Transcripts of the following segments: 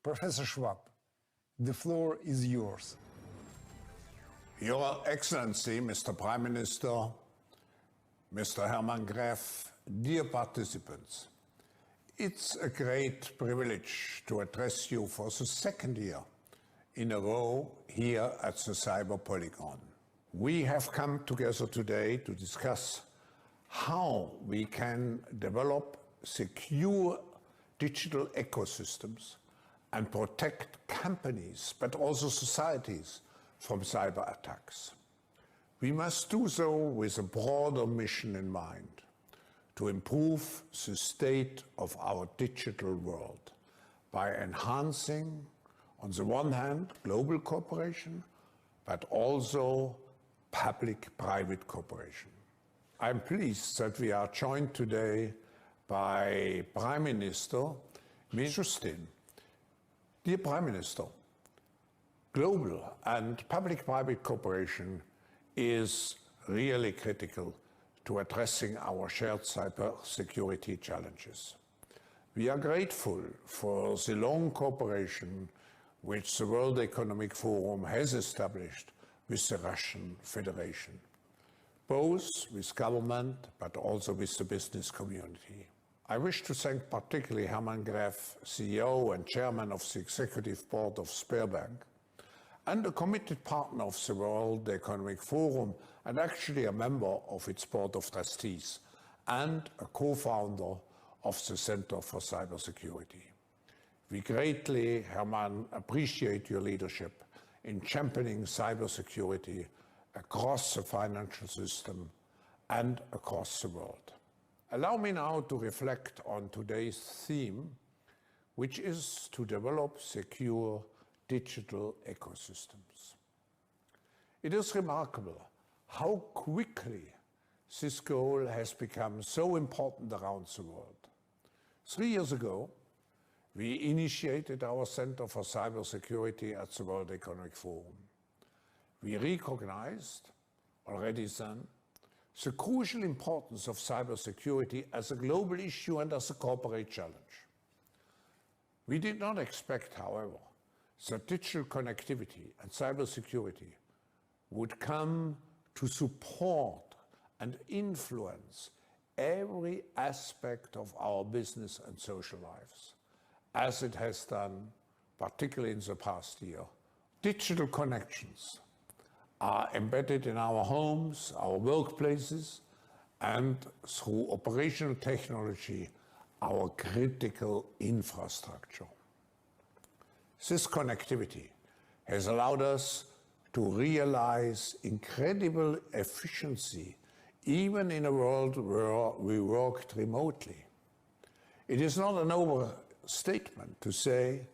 Professor Schwab, the floor is yours. Your Excellency, Mr. Prime Minister, Mr. Hermann Gref, dear participants, it's a great privilege to address you for the second year in a row here at the Cyber Polygon. We have come together today to discuss how we can develop secure digital ecosystems and protect companies, but also societies, from cyber attacks. We must do so with a broader mission in mind, to improve the state of our digital world by enhancing, on the one hand, global cooperation, but also public-private cooperation. I'm pleased that we are joined today by Prime Minister Justin. Dear Prime Minister, global and public-private cooperation is really critical to addressing our shared cybersecurity challenges. We are grateful for the long cooperation which the World Economic Forum has established with the Russian Federation, both with government but also with the business community. I wish to thank particularly Hermann Gref, CEO and Chairman of the Executive Board of Sberbank, and a committed partner of the World Economic Forum and actually a member of its Board of Trustees and a co-founder of the Center for Cybersecurity. We greatly, Hermann, appreciate your leadership in championing cybersecurity across the financial system and across the world. Allow me now to reflect on today's theme, which is to develop secure digital ecosystems. It is remarkable how quickly this goal has become so important around the world. 3 years ago, we initiated our Center for Cybersecurity at the World Economic Forum. We recognized already then the crucial importance of cybersecurity as a global issue and as a corporate challenge. We did not expect, however, that digital connectivity and cybersecurity would come to support and influence every aspect of our business and social lives, as it has done, particularly in the past year. Digital connections are embedded in our homes, our workplaces, and through operational technology, our critical infrastructure. This connectivity has allowed us to realize incredible efficiency, even in a world where we worked remotely. It is not an overstatement to say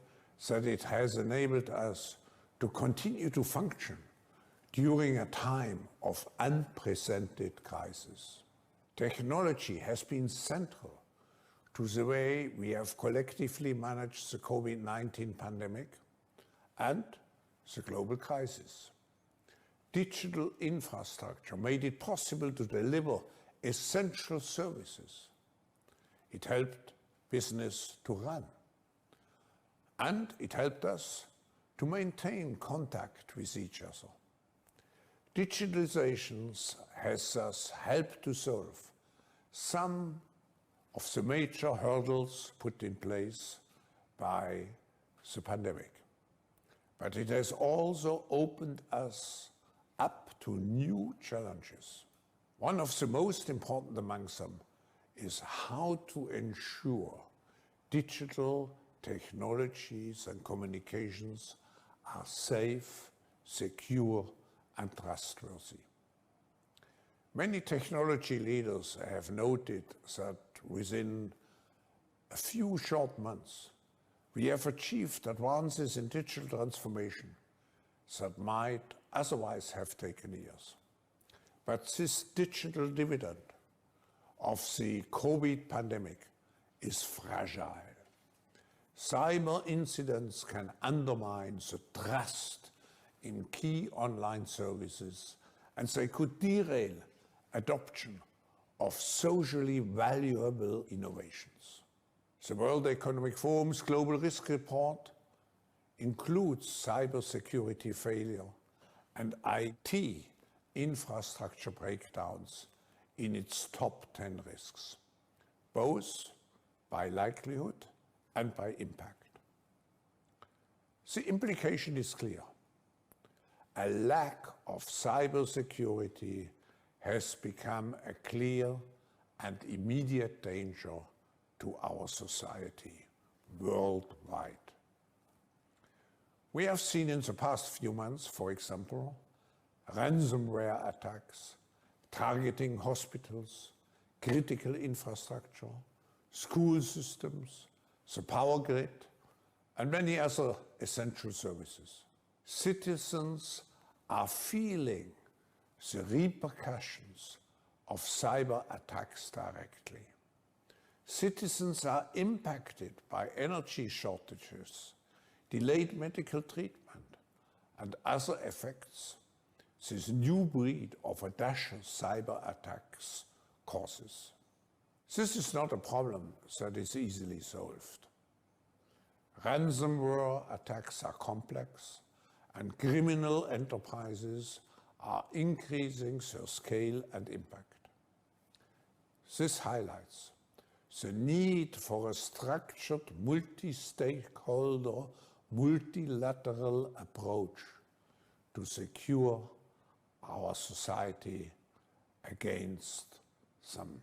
that it has enabled us to continue to function during a time of unprecedented crisis. Technology has been central to the way we have collectively managed the COVID-19 pandemic and the global crisis. Digital infrastructure made it possible to deliver essential services. It helped business to run. And it helped us to maintain contact with each other. Digitalization has thus helped to solve some of the major hurdles put in place by the pandemic. But it has also opened us up to new challenges. One of the most important amongst them is how to ensure digital technologies and communications are safe, secure, and trustworthy. Many technology leaders have noted that within a few short months, we have achieved advances in digital transformation that might otherwise have taken years. But this digital dividend of the COVID pandemic is fragile. Cyber incidents can undermine the trust in key online services, and they could derail adoption of socially valuable innovations. The World Economic Forum's Global Risk Report includes cybersecurity failure and IT infrastructure breakdowns in its top 10 risks, both by likelihood and by impact. The implication is clear. A lack of cybersecurity has become a clear and immediate danger to our society worldwide. We have seen in the past few months, for example, ransomware attacks targeting hospitals, critical infrastructure, school systems, the power grid, and many other essential services. Citizens are feeling the repercussions of cyber attacks directly. Citizens are impacted by energy shortages, delayed medical treatment, and other effects this new breed of audacious cyber attacks causes. This is not a problem that is easily solved. Ransomware attacks are complex, and criminal enterprises are increasing their scale and impact. This highlights the need for a structured, multi-stakeholder, multilateral approach to secure our society against them.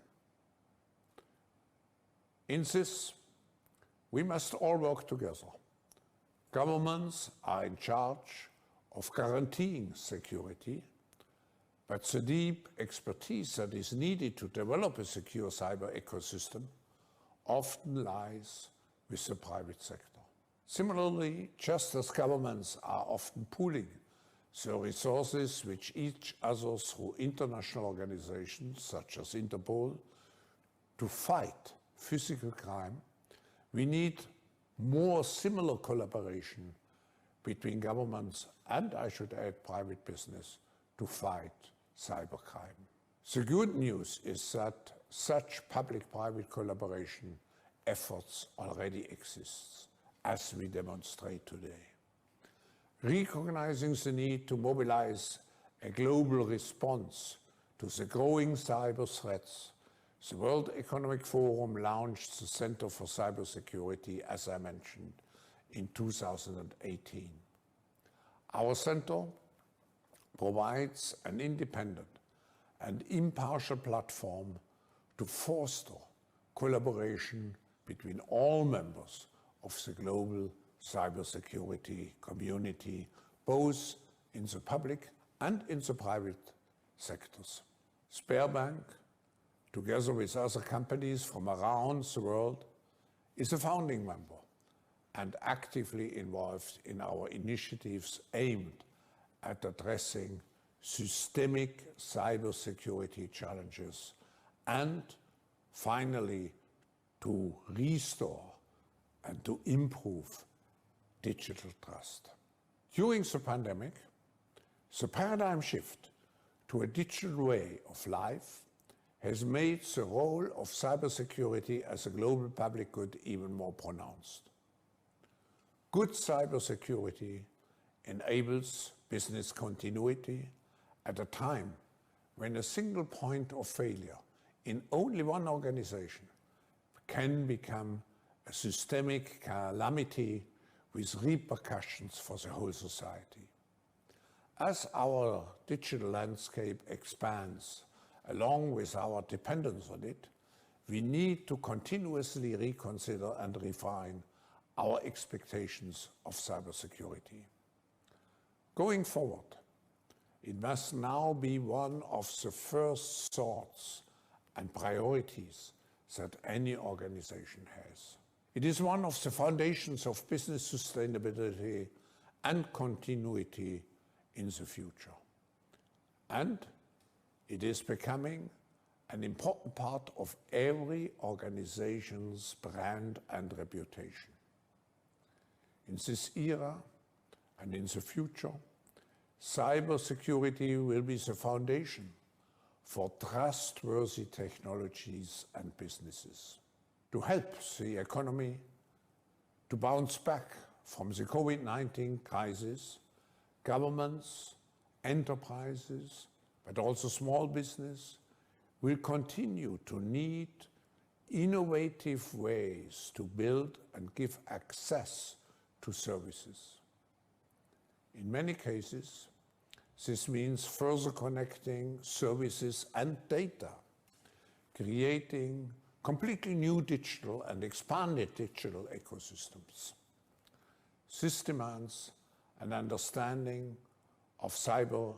In this, we must all work together. Governments are in charge of guaranteeing security, but the deep expertise that is needed to develop a secure cyber ecosystem often lies with the private sector. Similarly, just as governments are often pooling the resources which each other through international organizations such as Interpol to fight physical crime, we need more similar collaboration between governments and, I should add, private business to fight cybercrime. The good news is that such public-private collaboration efforts already exist, as we demonstrate today. Recognizing the need to mobilize a global response to the growing cyber threats, the World Economic Forum launched the Center for Cybersecurity, as I mentioned, in 2018. Our center provides an independent and impartial platform to foster collaboration between all members of the global cybersecurity community, both in the public and in the private sectors. Sberbank, together with other companies from around the world, is a founding member and actively involved in our initiatives aimed at addressing systemic cybersecurity challenges and, finally, to restore and to improve digital trust. During the pandemic, the paradigm shift to a digital way of life has made the role of cybersecurity as a global public good even more pronounced. Good cybersecurity enables business continuity at a time when a single point of failure in only one organization can become a systemic calamity with repercussions for the whole society. As our digital landscape expands, along with our dependence on it, we need to continuously reconsider and refine our expectations of cybersecurity. Going forward, it must now be one of the first thoughts and priorities that any organization has. It is one of the foundations of business sustainability and continuity in the future. And it is becoming an important part of every organization's brand and reputation. In this era and in the future, cybersecurity will be the foundation for trustworthy technologies and businesses to help the economy to bounce back from the COVID-19 crisis, governments, enterprises, but also small business will continue to need innovative ways to build and give access to services. In many cases, this means further connecting services and data, creating completely new digital and expanded digital ecosystems. This demands an understanding of cyber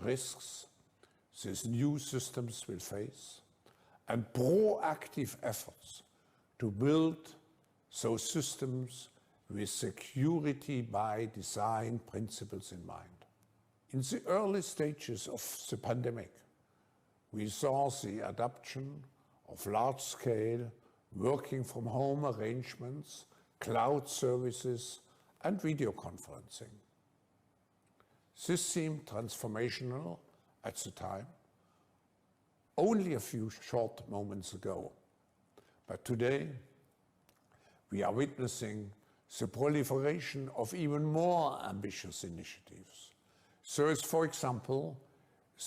risks these new systems will face, and proactive efforts to build those systems with security by design principles in mind. In the early stages of the pandemic, we saw the adoption of large-scale working from home arrangements, cloud services, and video conferencing. This seemed transformational at the time, only a few short moments ago. But today, we are witnessing the proliferation of even more ambitious initiatives. So as, for example,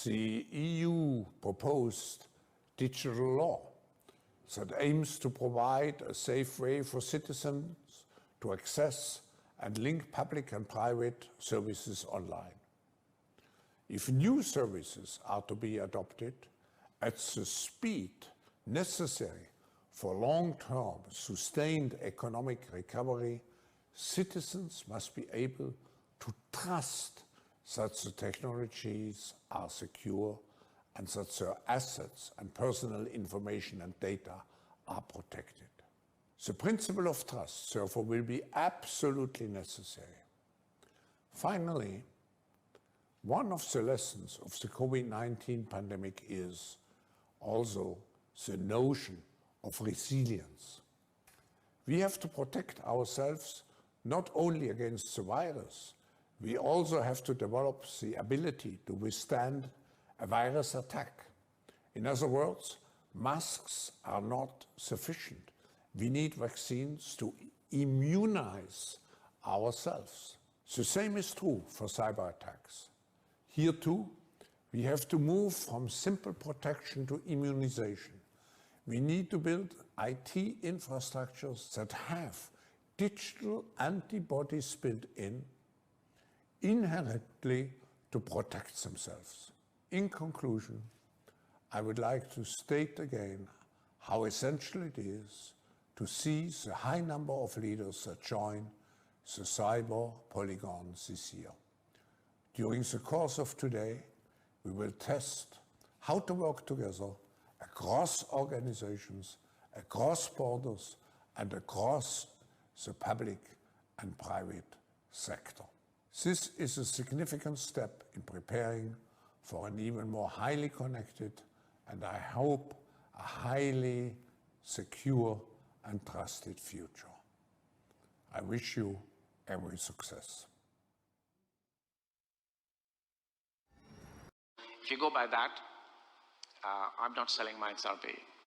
the EU proposed digital law that aims to provide a safe way for citizens to access and link public and private services online. If new services are to be adopted at the speed necessary for long-term sustained economic recovery, citizens must be able to trust that the technologies are secure and that their assets and personal information and data are protected. The principle of trust, therefore, will be absolutely necessary. Finally, one of the lessons of the COVID-19 pandemic is also the notion of resilience. We have to protect ourselves not only against the virus, we also have to develop the ability to withstand a virus attack. In other words, masks are not sufficient. We need vaccines to immunize ourselves. The same is true for cyber attacks. Here too, we have to move from simple protection to immunization. We need to build IT infrastructures that have digital antibodies built in inherently to protect themselves. In conclusion, I would like to state again how essential it is to see the high number of leaders that join the Cyber Polygon this year. During the course of today, we will test how to work together across organizations, across borders, and across the public and private sector. This is a significant step in preparing for an even more highly connected and, I hope, a highly secure and trusted future. I wish you every success. If you go by that, I'm not selling my XRP.